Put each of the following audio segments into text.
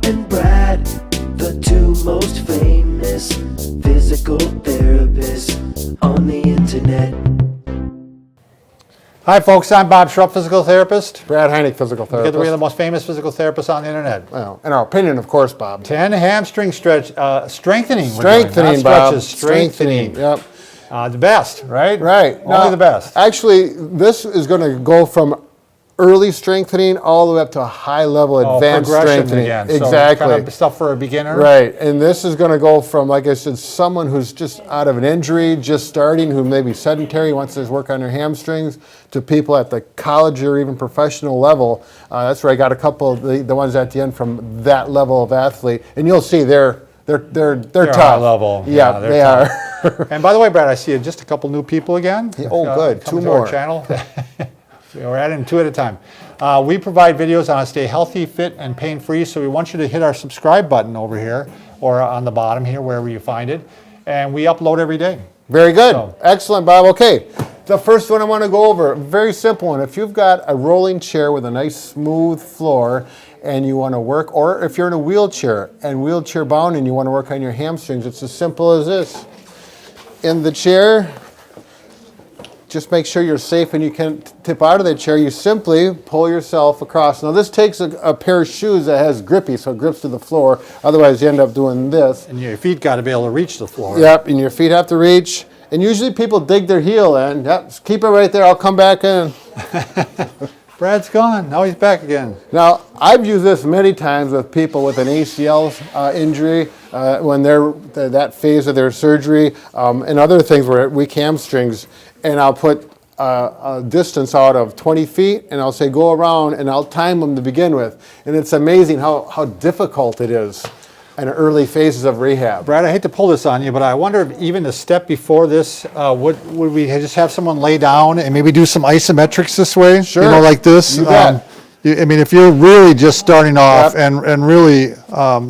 and Brad, the two most famous physical therapists on the internet. Hi folks, I'm Bob Schrupp, physical therapist. Brad Heineck, physical therapist. Together we are the most famous physical therapists on the internet. Well, in our opinion, of course, Bob. 10 hamstring strengthening. Strengthening, Bob. Strengthening. Yep. The best, right? Right. Only the best. Actually, this is going to go from early strengthening all the way up to a high level advanced strengthening. Again. Exactly. So kind of stuff for a beginner. Right. And this is going to go from, like I said, someone who's just out of an injury, just starting, who may be sedentary, wants to work on their hamstrings, to people at the college or even professional level. That's where I got a couple of the ones at the end from that level of athlete. And you'll see they're tough. High level. Yeah, they tough. are. And by the way, Brad, I see just a couple new people again. Oh, good. Coming Two to our more. channel. We're adding 2 at a time. We provide videos on how to stay healthy, fit, and pain-free, so we want you to hit our subscribe button over here, or on the bottom here, wherever you find it. And we upload every day. Very good. So. Excellent, Bob. Okay, the first one I want to go over, very simple one. If you've got a rolling chair with a nice smooth floor and you want to work, or if you're in a wheelchair and wheelchair bound and you want to work on your hamstrings, it's as simple as this. In the chair, just make sure you're safe and you can't tip out of the chair. You simply pull yourself across. Now this takes a pair of shoes that has grippy, so it grips to the floor. Otherwise you end up doing this. And your feet got to be able to reach the floor. Yep, and your feet have to reach. And usually people dig their heel in. Yep, just keep it right there. I'll come back in. Brad's gone. Now he's back again. Now, I've used this many times with people with an ACL injury when they're that phase of their surgery, and other things where weak hamstrings. And I'll put a distance out of 20 feet, and I'll say go around, and I'll time them to begin with. And it's amazing how difficult it is in early phases of rehab. Brad, I hate to pull this on you, but I wonder if even the step before this, would we just have someone lay down and maybe do some isometrics this way? Sure. You know, like this? You bet. I mean, if you're really just starting off, Yep. and really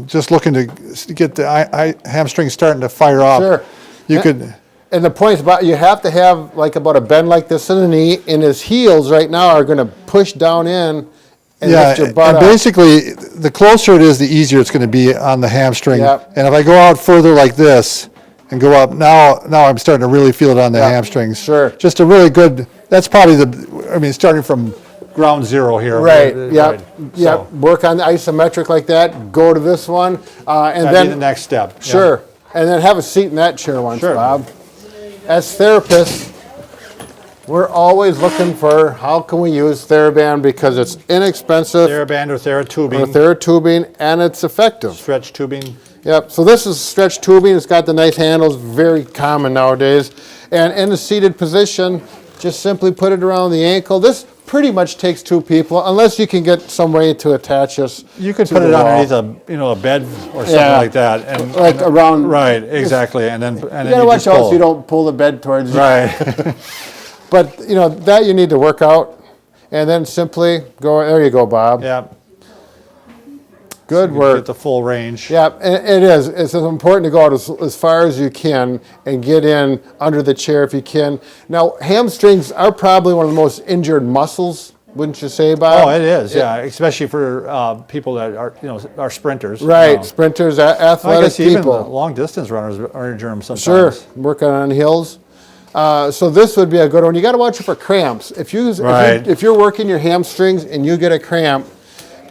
just looking to get the hamstring starting to fire up, Sure. you could... And the point is about you have to have like about a bend like this in the knee, and his heels right now are going to push down in and lift your butt and up. basically, the closer it is, the easier it's going to be on the hamstring. Yep. And if I go out further like this and go up, now I'm starting to really feel it on the Yep. hamstrings. Sure. Just a really good, that's probably starting from ground zero here. Right, Right. yep, yep. So, Work on the isometric like that, go to this one, and that'd then... be the next step. Yeah. Sure, and then have a seat in that chair once, Sure. Bob. As therapists, we're always looking for how can we use TheraBand because it's inexpensive, TheraBand or TheraTubing. or TheraTubing, and it's effective. Stretch tubing. Yep, so this is stretch tubing. It's got the nice handles, very common nowadays. And in a seated position, just simply put it around the ankle. This pretty much takes 2 people, unless you can get some way to attach us. You could to put the it wall. underneath a bed or something Yeah. like that, and Like around... right, exactly, and then You gotta watch out so you don't pull the bed towards you. Right. But, that you need to work out. And then simply go, there you go, Bob. Yeah. Good Get work. the full range. Yeah, it is. It's important to go out as far as you can and get in under the chair if you can. Now, hamstrings are probably one of the most injured muscles, wouldn't you say, Bob? Oh, it is, yeah, especially for people that are sprinters. Right, sprinters, I athletic guess even people. long distance runners are injured them sometimes. Sure, working on hills. So this would be a good one. You got to watch for cramps. If you're working your hamstrings and you get a cramp,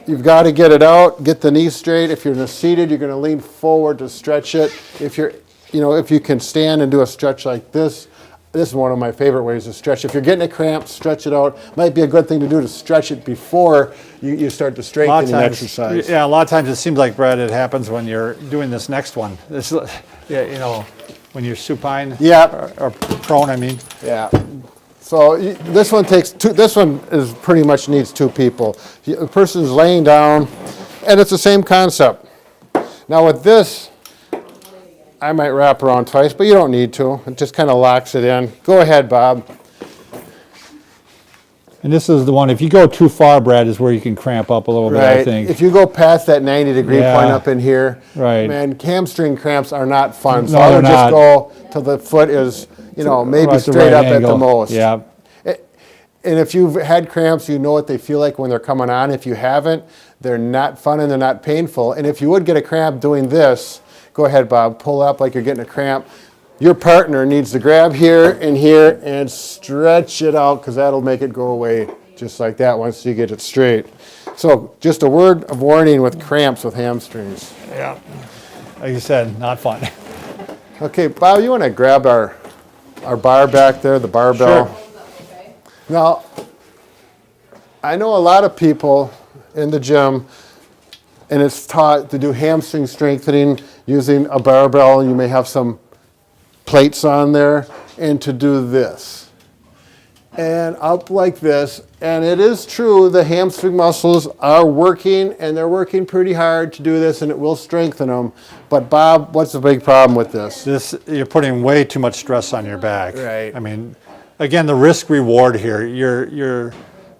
you've got to get it out, get the knee straight. If you're seated, you're going to lean forward to stretch it. If you can stand and do a stretch like this is one of my favorite ways to stretch. If you're getting a cramp, stretch it out. Might be a good thing to do to stretch it before you start to strengthen the exercise. Yeah, a lot of times it seems like, Brad, it happens when you're doing this next one. When you're supine or prone, I mean. Yeah. So this one takes 2. This one is pretty much needs 2 people. The person's laying down, and it's the same concept. Now with this, I might wrap around twice, but you don't need to. It just kind of locks it in. Go ahead, Bob. And this is the one, if you go too far, Brad, is where you can cramp up a little bit, I think. If you go past that 90-degree Yeah. point up in here, Right. man, hamstring cramps are not fun. So No, I they're would just not. go till the foot is, maybe Right, the straight right up at the angle. most. Yeah. And if you've had cramps, you know what they feel like when they're coming on. If you haven't, they're not fun and they're not painful. And if you would get a cramp doing this, go ahead, Bob, pull up like you're getting a cramp. Your partner needs to grab here and stretch it out, because that'll make it go away just like that once you get it straight. So just a word of warning with cramps with hamstrings. Yeah. Like you said, not fun. Okay, Bob, you want to grab our bar back there, the barbell? Sure. Now, I know a lot of people in the gym, and it's taught to do hamstring strengthening using a barbell. You may have some plates on there, and to do this. And up like this. And it is true, the hamstring muscles are working, and they're working pretty hard to do this, and it will strengthen them. But Bob, what's the big problem with this? You're putting way too much stress on your back. Right. I mean, again, the risk reward here, your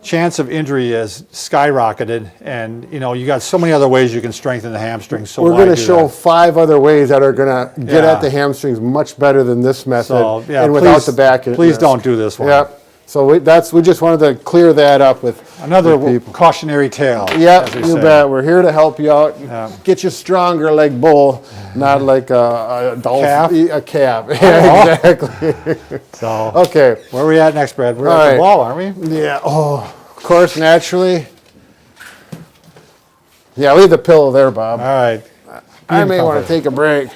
chance of injury is skyrocketed, and you got so many other ways you can strengthen the hamstrings. So we're going to do show that? 5 other ways that are going to get Yeah. at the hamstrings much better than this method, So, yeah, and without please- the back. please don't do this one. Yep. So we just wanted to clear that up with Another with people. cautionary tale. Yep, as we you say. bet. We're here to help you out, Yeah. get you stronger like bull, not like a Calf? dolphin, a calf. Yeah, exactly. So, Okay. where are we at next, Brad? We're All at the right. wall, aren't we? Yeah. Oh, of course, naturally. Yeah, leave the pillow there, Bob. All right. I may want to comfort. take a break.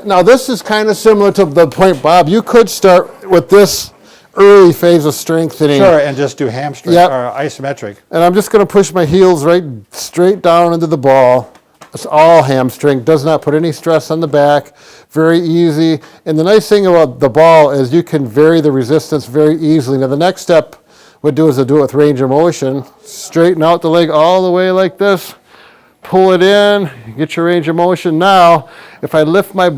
Now, this is kind of similar to the point, Bob. You could start with this early phase of strengthening. Sure, and just do hamstring Yep. or isometric. And I'm just going to push my heels right straight down into the ball. It's all hamstring. Does not put any stress on the back. Very easy. And the nice thing about the ball is you can vary the resistance very easily. Now, the next step would do is to do it with range of motion. Straighten out the leg all the way like this. Pull it in, get your range of motion. Now, if I lift my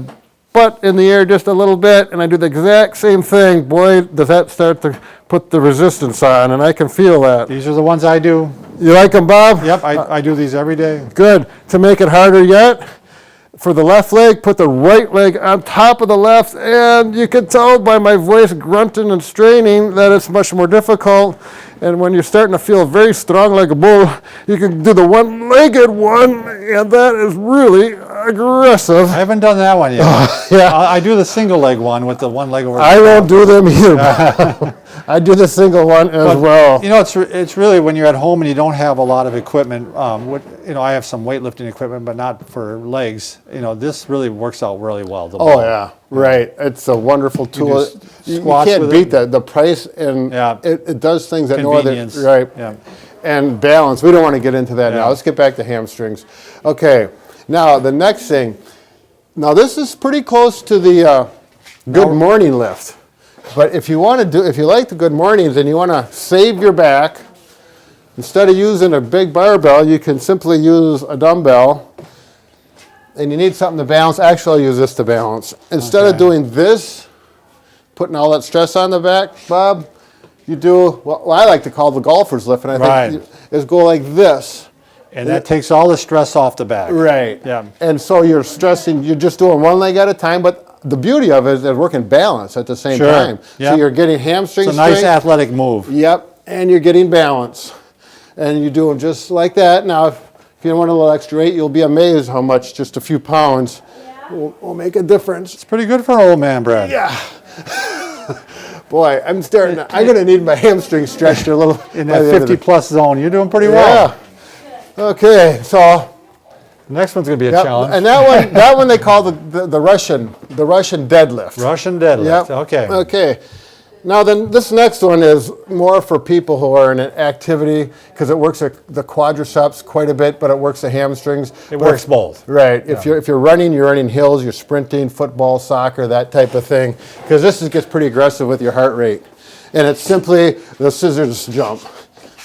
butt in the air just a little bit and I do the exact same thing, boy, does that start to put the resistance on, and I can feel that. These are the ones I do. You like them, Bob? Yep, I do these every day. Good. To make it harder yet, for the left leg, put the right leg on top of the left, and you can tell by my voice grunting and straining that it's much more difficult. And when you're starting to feel very strong like a bull, you can do the one-legged one, and that is really aggressive. I haven't done that one yet. Yeah. I do the single leg one with the one leg over. I won't do them either, Bob. I do the single one as well. It's really when you're at home and you don't have a lot of equipment. I have some weightlifting equipment, but not for legs. This really works out really well. The Oh, ball. yeah, right. It's a wonderful tool. You squats can't with beat it. the price, and Yeah. it does things that no other, Convenience. right. Yeah. And balance. We don't want to get into that Yeah. now. Let's get back to hamstrings. Okay, now the next thing. Now this is pretty close to the good morning lift. But if you like the good mornings and you want to save your back, instead of using a big barbell, you can simply use a dumbbell. And you need something to balance. Actually, I'll use this to balance. Instead of doing this, putting all that stress on the back, Bob, you do what I like to call the golfer's lift, and I think is go like this. And that takes all the stress off the back. Right. Yeah. And so you're just doing one leg at a time, but the beauty of it is they're working balance at the same Sure. time. Yep. So you're getting hamstring It's a nice strength. athletic move. Yep, and you're getting balance. And you do them just like that. Now, if you want a little extra weight, you'll be amazed how much just a few pounds will make a difference. It's pretty good for an old man, Brad. Yeah. Boy, I'm going to need my hamstring stretched a little. In by that the end of 50-plus zone, you're doing pretty the- well. Yeah. Okay, so The next one's going to be a yep, challenge. and that one they call the Russian deadlift. Russian deadlift. Yep. Okay. Okay. Now then, this next one is more for people who are in an activity because it works the quadriceps quite a bit, but it works the hamstrings. It works both. Right. If you're running hills, you're sprinting, football, soccer, that type of thing, because this gets pretty aggressive with your heart rate, and it's simply the scissors jump.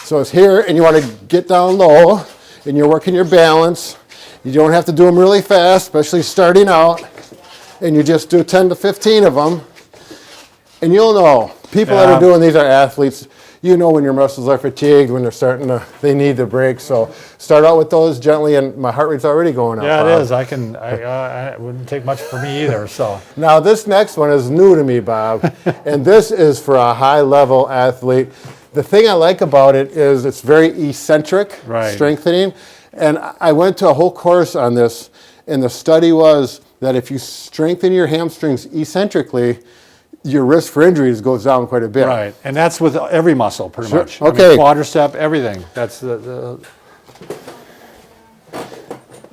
So it's here, and you want to get down low, and you're working your balance. You don't have to do them really fast, especially starting out, and you just do 10 to 15 of them. And you'll know, people that are doing these are athletes. You know when your muscles are fatigued, when they need the break. So start out with those gently, and my heart rate's already going up. Yeah, Bob. it is. It wouldn't take much for me either. So Now this next one is new to me, Bob, and this is for a high-level athlete. The thing I like about it is it's very eccentric strengthening. And I went to a whole course on this, and the study was that if you strengthen your hamstrings eccentrically, your risk for injuries goes down quite a bit. Right, and that's with every muscle, pretty much. Okay. I mean, quadricep, everything. That's the.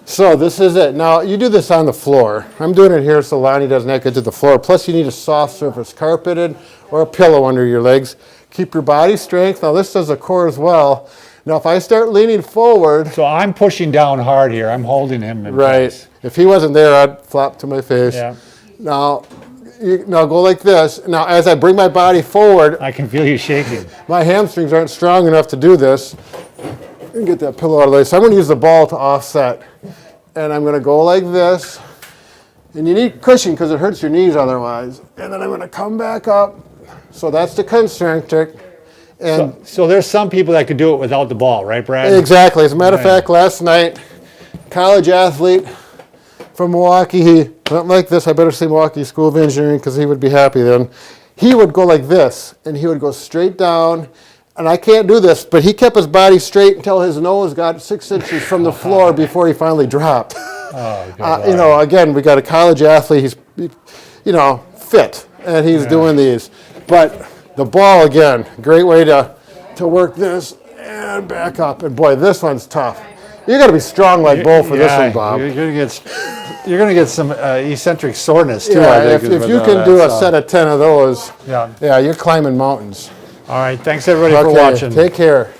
So this is it. Now, you do this on the floor. I'm doing it here so Lonnie doesn't have to get to the floor. Plus, you need a soft surface, carpeted, or a pillow under your legs. Keep your body strength. Now, this does the core as well. Now, if I start leaning forward... So I'm pushing down hard here. I'm holding him in place. If he wasn't there, I'd flop to my face. Yeah. Now go like this. Now, as I bring my body forward... I can feel you shaking. My hamstrings aren't strong enough to do this. And get that pillow out of the way. So I'm going to use the ball to offset. And I'm going to go like this. And you need cushion because it hurts your knees otherwise. And then I'm going to come back up. So that's the concentric. And so there's some people that could do it without the ball, right, Brad? Exactly. As a matter of fact, last night, college athlete from Milwaukee, he went like this. I better say Milwaukee School of Engineering because he would be happy then. He would go like this, and he would go straight down. And I can't do this, but he kept his body straight until his nose got 6 inches from the floor before he finally dropped. Again, we got a college athlete. He's, fit, and he's doing these. But the ball, again, great way to work this and back up. And boy, this one's tough. You got to be strong like Bo for this one, Bob. You're gonna get some eccentric soreness too. Yeah, I think, if you can do a set of 10 of those, yeah, you're climbing mountains. All right, thanks everybody for watching. Take care.